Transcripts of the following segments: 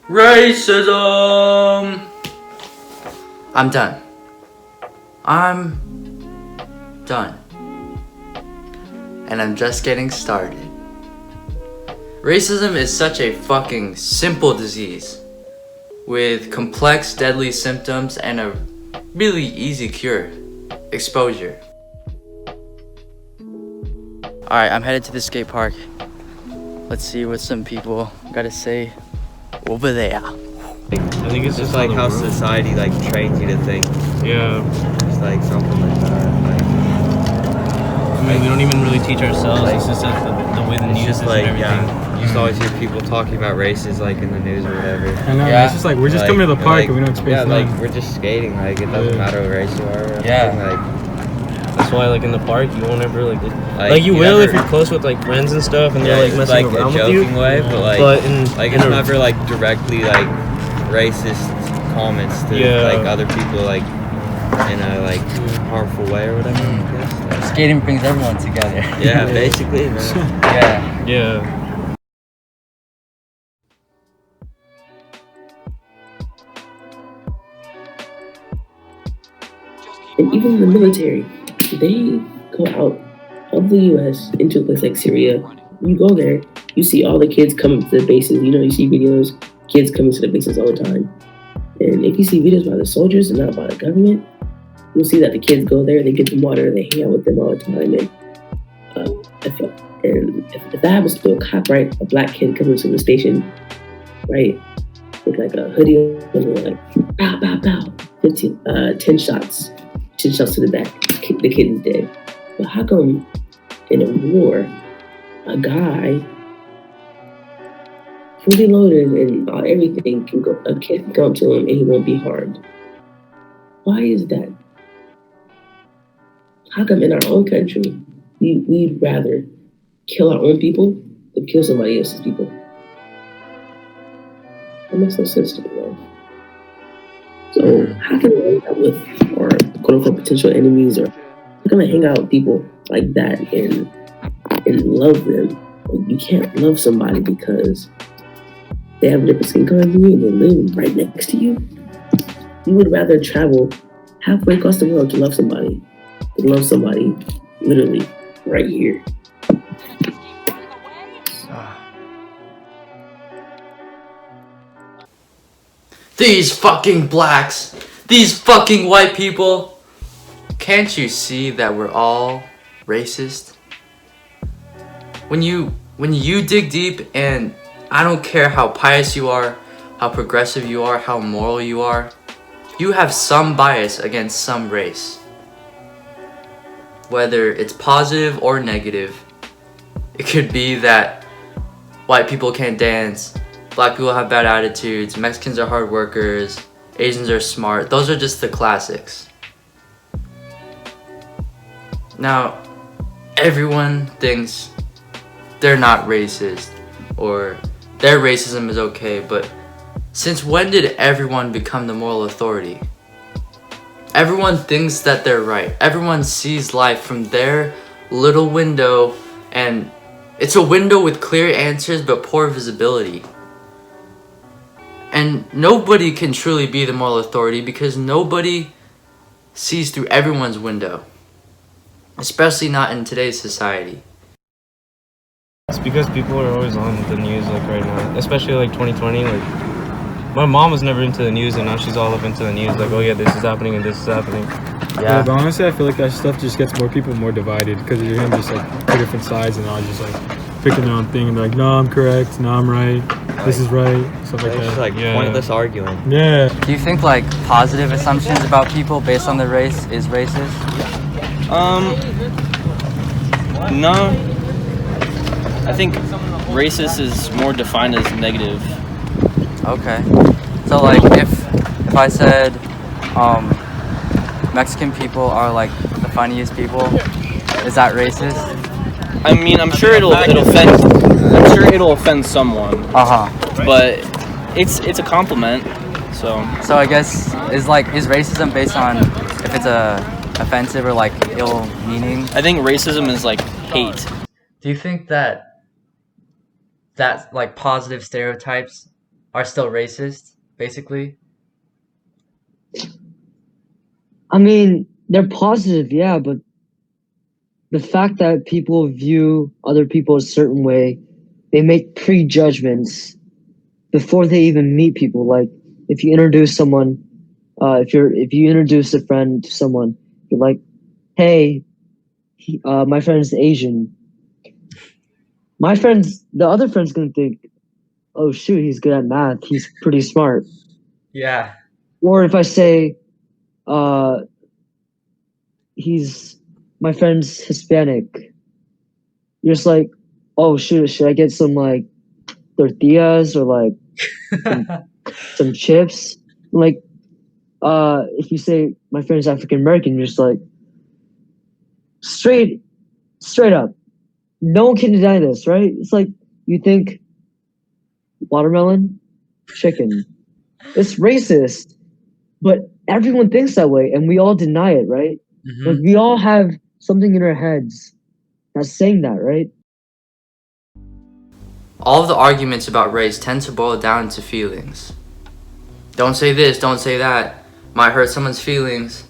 Racism! I'm done. I'm done. And I'm just getting started. Racism is such a fucking simple disease with complex, deadly symptoms and a really easy cure: exposure. Alright, I'm headed to the skate park. Let's see what some people gotta say over there. I think it's just like how world. society like trains you to think. Yeah. It's like something like that. Like, I mean, we don't even really teach ourselves. It's just that the way the it's news just is like, and everything. yeah, you just always hear people talking about races like in the news or whatever. I know, Yeah. it's just like we're just Like, coming to the park like, and we don't expect yeah, nothing. like we're just skating. Like it doesn't Yeah. matter what race you are. Or anything. Yeah. That's why, like in the park, you won't ever like you you will never- if you're close with like friends and stuff, and yeah, they're like it's messing like around a with you. joking way, but like in it's a- never like directly like racist comments to like other people like in a like harmful way or whatever. I guess. Skating brings everyone together. Yeah, basically, man. Yeah. Yeah. And even the military, they go out of the U.S. into a place like Syria. You go there, you see all the kids coming to the bases. You know, you see videos, kids coming to the bases all the time. And if you see videos by the soldiers and not by the government, you'll see that the kids go there, they get them water, they hang out with them all the time. And if that happens to a cop, right, a black kid coming to the station, right, with like a hoodie and like, pow, pow, pow, 10 shots. 10 shots to the back. The kid is dead. But how come in a war, a guy fully loaded and everything can go, a kid can come to him and he won't be harmed? Why is that? How come in our own country, we'd rather kill our own people than kill somebody else's people? That makes no sense to me, man. So how can we hang out with our quote-unquote potential enemies, or how can I hang out with people like that and love them? Like, you can't love somebody because they have a different skin color than you and they live right next to you. You would rather travel halfway across the world to love somebody than love somebody literally right here. These fucking blacks, these fucking white people. Can't you see that we're all racist? When you dig deep, and I don't care how pious you are, how progressive you are, how moral you are, you have some bias against some race. Whether it's positive or negative. It could be that white people can't dance, black people have bad attitudes, Mexicans are hard workers, Asians are smart. Those are just the classics. Now, everyone thinks they're not racist or their racism is okay, but since when did everyone become the moral authority? Everyone thinks that they're right. Everyone sees life from their little window, and it's a window with clear answers but poor visibility. And nobody can truly be the moral authority because nobody sees through everyone's window. Especially not in today's society. It's because people are always on the news like right now, especially like 2020. Like my mom was never into the news, and now she's all up into the news. Like, oh yeah, this is happening and this is happening. Yeah, but honestly, I feel like that stuff just gets more people more divided because you're hearing just like two different sides and all just like picking their own thing and they're like, no, I'm correct, no, I'm right, this is right, stuff like It's that. just like pointless arguing. Yeah. Do you think like positive assumptions about people based on their race is racist? No. I think racist is more defined as negative. Okay. So like if I said Mexican people are like the funniest people, is that racist? I mean, I'm sure it'll offend someone, but it's a compliment. So I guess is racism based on if it's offensive or like ill meaning? I think racism is like hate. Do you think that like positive stereotypes are still racist, basically? I mean, they're positive, yeah, but the fact that people view other people a certain way, they make prejudgments before they even meet people. Like if you introduce someone, if you introduce a friend to someone, you're like, hey, my friend's Asian. The other friend's gonna think, oh shoot, he's good at math. He's pretty smart. Yeah. Or if I say, my friend's Hispanic, you're just like, oh shoot, should I get some like tortillas or like some chips? Like, if you say my friend's African American, you're just like, straight up. No one can deny this, right? It's like you think watermelon, chicken. It's racist, but everyone thinks that way, and we all deny it, right? Mm-hmm. Like we all have something in our heads that's saying that, right? All of the arguments about race tend to boil down to feelings. Don't say this, don't say that. Might hurt someone's feelings.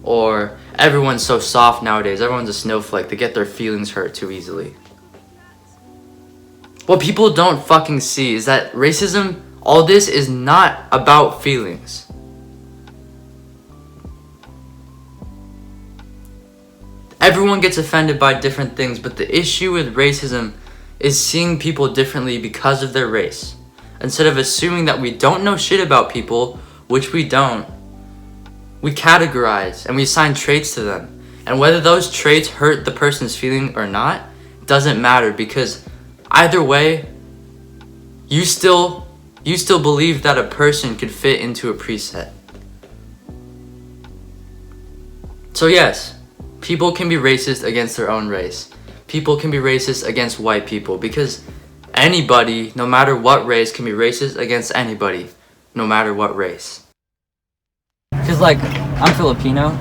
Or everyone's so soft nowadays. Everyone's a snowflake. They get their feelings hurt too easily. What people don't fucking see is that racism, all this is not about feelings. Everyone gets offended by different things, but the issue with racism is seeing people differently because of their race. Instead of assuming that we don't know shit about people, which we don't, we categorize and we assign traits to them. And whether those traits hurt the person's feeling or not, doesn't matter, because either way, you still believe that a person could fit into a preset. So yes, people can be racist against their own race. People can be racist against white people, because anybody, no matter what race, can be racist against anybody, no matter what race. Because like, I'm Filipino,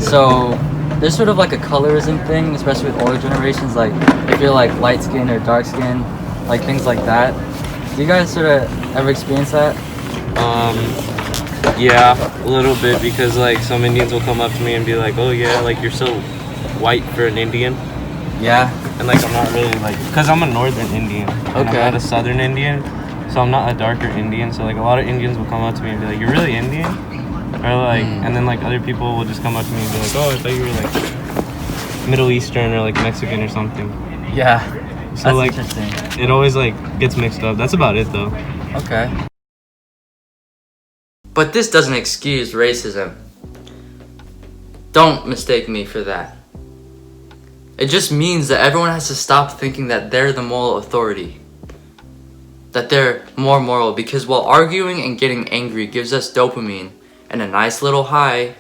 so there's sort of like a colorism thing, especially with older generations, like if you're like light skin or dark skin, like things like that. Do you guys sort of ever experience that? Yeah, a little bit, because like some Indians will come up to me and be like, oh yeah, like you're so white for an Indian. Yeah. And like I'm not really like, because I'm a northern Indian. And I'm not a southern Indian, so I'm not a darker Indian. So like a lot of Indians will come up to me and be like, you're really Indian? Or like, and then like other people will just come up to me and be like, oh, I thought you were like Middle Eastern or like Mexican or something. Yeah. So That's like, interesting. it always like gets mixed up. That's about it though. Okay. But this doesn't excuse racism. Don't mistake me for that. It just means that everyone has to stop thinking that they're the moral authority. That they're more moral, because while arguing and getting angry gives us dopamine and a nice little high,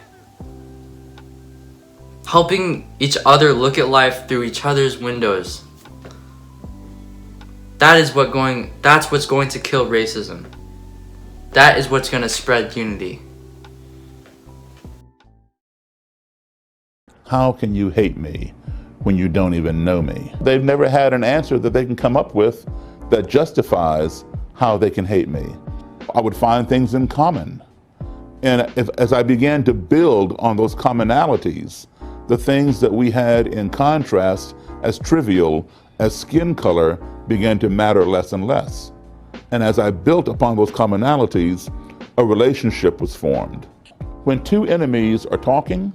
helping each other look at life through each other's windows, that's what's going to kill racism. That is what's going to spread unity. How can you hate me when you don't even know me? They've never had an answer that they can come up with that justifies how they can hate me. I would find things in common. And as I began to build on those commonalities, the things that we had in contrast as trivial as skin color began to matter less and less. And as I built upon those commonalities, a relationship was formed. When two enemies are talking,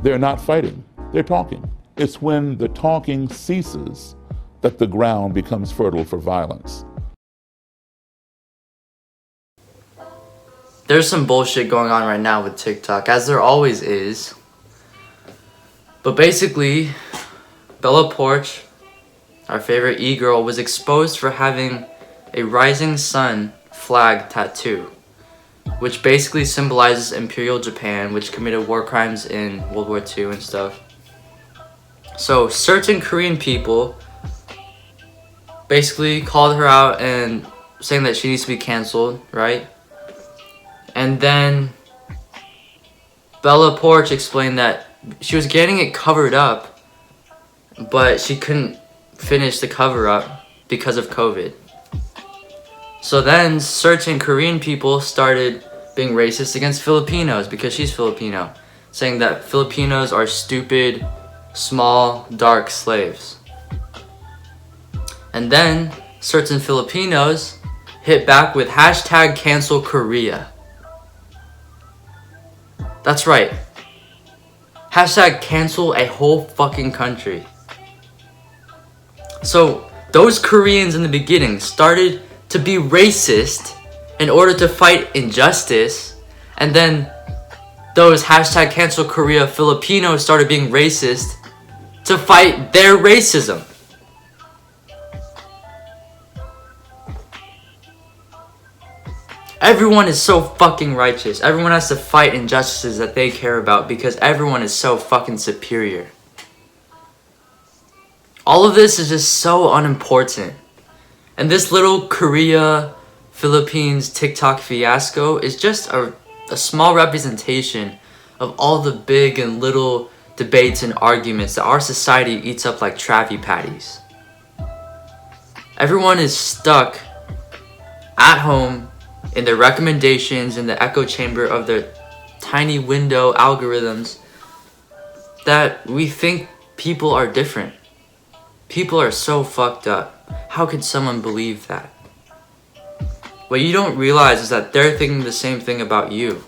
they're not fighting, they're talking. It's when the talking ceases that the ground becomes fertile for violence. There's some bullshit going on right now with TikTok, as there always is. But basically, Bella Poarch, our favorite e-girl, was exposed for having a rising sun flag tattoo, which basically symbolizes Imperial Japan, which committed war crimes in World War II and stuff. So certain Korean people basically called her out and saying that she needs to be canceled, right? And then Bella Poarch explained that she was getting it covered up, but she couldn't finish the cover up because of COVID. So then certain Korean people started being racist against Filipinos because she's Filipino, saying that Filipinos are stupid, small, dark slaves. And then certain Filipinos hit back with hashtag cancel Korea. That's right. Hashtag cancel a whole fucking country. So those Koreans in the beginning started to be racist in order to fight injustice, and then those hashtag cancel Korea Filipinos started being racist to fight their racism. Everyone is so fucking righteous. Everyone has to fight injustices that they care about because everyone is so fucking superior. All of this is just so unimportant. And this little Korea, Philippines TikTok fiasco is just a small representation of all the big and little debates and arguments that our society eats up like Travi Patties. Everyone is stuck at home in their recommendations in the echo chamber of their tiny window algorithms that we think people are different. People are so fucked up. How could someone believe that? What you don't realize is that they're thinking the same thing about you.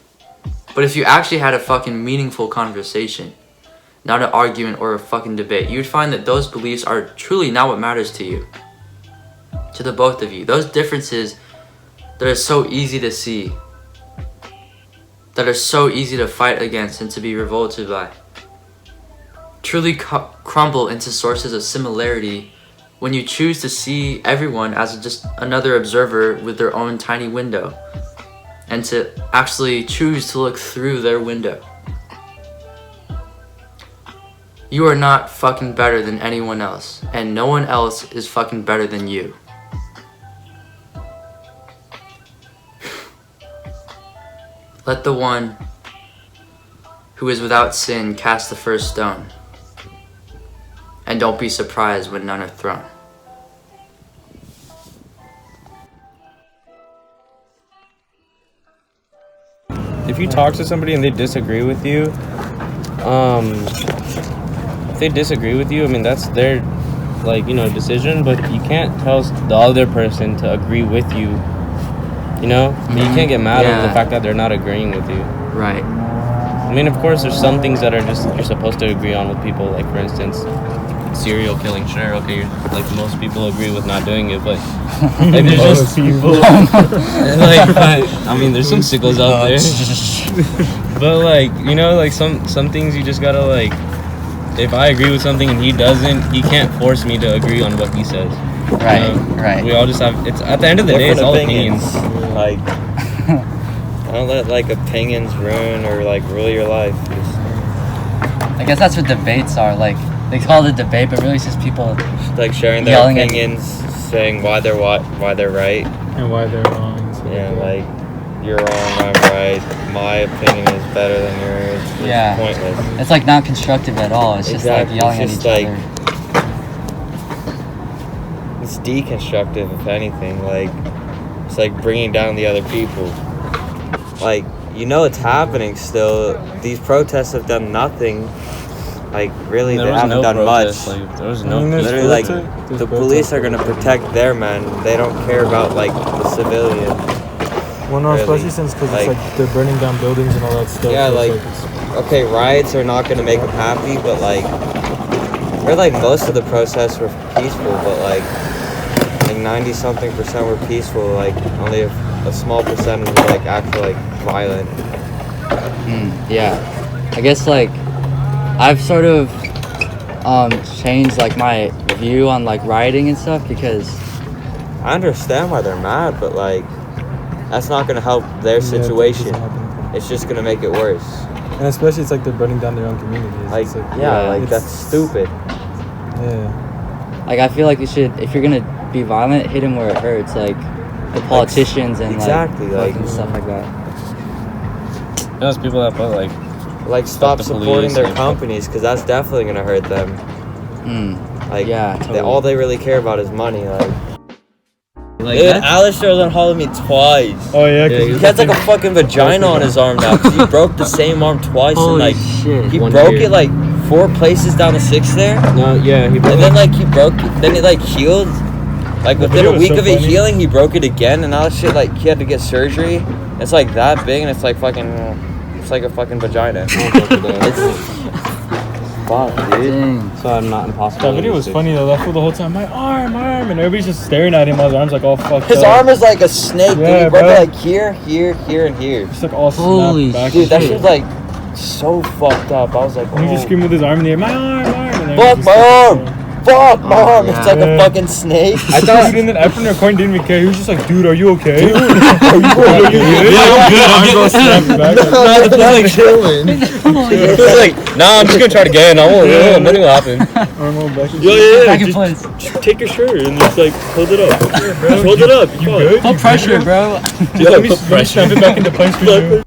But if you actually had a fucking meaningful conversation, not an argument or a fucking debate, you'd find that those beliefs are truly not what matters to you. To the both of you. Those differences that are so easy to see, that are so easy to fight against and to be revolted by, truly crumble into sources of similarity when you choose to see everyone as just another observer with their own tiny window, and to actually choose to look through their window. You are not fucking better than anyone else, and no one else is fucking better than you. Let the one who is without sin cast the first stone. And don't be surprised when none are thrown. If you talk to somebody and they disagree with you, if they disagree with you, I mean, that's their, decision, but you can't tell the other person to agree with you. You know? I mean, you can't get mad over the fact that they're not agreeing with you. Right. I mean, of course, there's some things that are just, you're supposed to agree on with people. Like, for instance, serial killing. Sure, okay, most people agree with not doing it, but there's just people. I mean, there's some sickos out there. But, some things you just gotta, if I agree with something and he doesn't, he can't force me to agree on what he says. Right, right. We all just have, it's at the end of the day, it's all opinions. I don't let opinions ruin or rule your life. I guess that's what debates are. They call it a debate, but really it's just people sharing their opinions, saying why they're right and why they're wrong. Yeah, you're wrong, I'm right. My opinion is better than yours. It's pointless. It's not constructive at all. It's just yelling at each other. It's deconstructive, if anything. It's bringing down the other people. It's happening still. These protests have done nothing. Really, they haven't done much. There was no literally, the police are gonna protect their men. They don't care about the civilian. Well, no, especially since because they're burning down buildings and all that stuff. Yeah, okay, riots are not gonna make them happy, but most of the protests were peaceful, but 90-something% were peaceful. Only a small percentage were actually violent. Yeah, I guess I've sort of changed my view on rioting and stuff because I understand why they're mad, but that's not gonna help their situation. It's just gonna make it worse. And especially it's they're burning down their own communities. That's stupid. Yeah. I feel you should, if you're gonna be violent, hit them where it hurts, the politicians and exactly and stuff like that. Those people that put stop supporting their companies, because that's definitely gonna hurt them. Totally. All they really care about is money. Like Dude, that? Alistair done hollered me twice. Oh yeah, Yeah, He has like a fucking vagina on his arm now, 'cause he broke the same arm twice, and like shit. he One broke year. it like 4 places down the 6th there, No, yeah, he and then like he broke, then it like healed. Like within video a was week so of it funny. healing, he broke it again, and now that shit like he had to get surgery. It's like that big, and it's like fucking, it's like a fucking vagina. Fuck, dude. Dang. So I'm not impossible. That video was funny though. That fool the whole time, my arm, and everybody's just staring at him. His arm's like all fucked His up. arm is like a snake, dude. Yeah, He broke bro. it like here, and here. It's like all Holy snapped back. Dude, that shit. shit's like so fucked up. I was like, And he just oh. screamed with his arm in the air, my arm. And Fuck everybody's my just arm! like, Fuck my arm! yeah. It's like a Yeah. fucking snake. I thought, dude, and then after the recording didn't even care. He was just like, dude, are you okay? Are you good? Yeah, I'm good. I'm Arms all snapped back. like chilling. He's like, nah, I'm just gonna try it again. I won't. Nothing will happen. Arm all back. Back in place. Just take your shirt and just like hold it up. Just hold it up. You good? Full pressure, bro. Let me snap it back into place for you.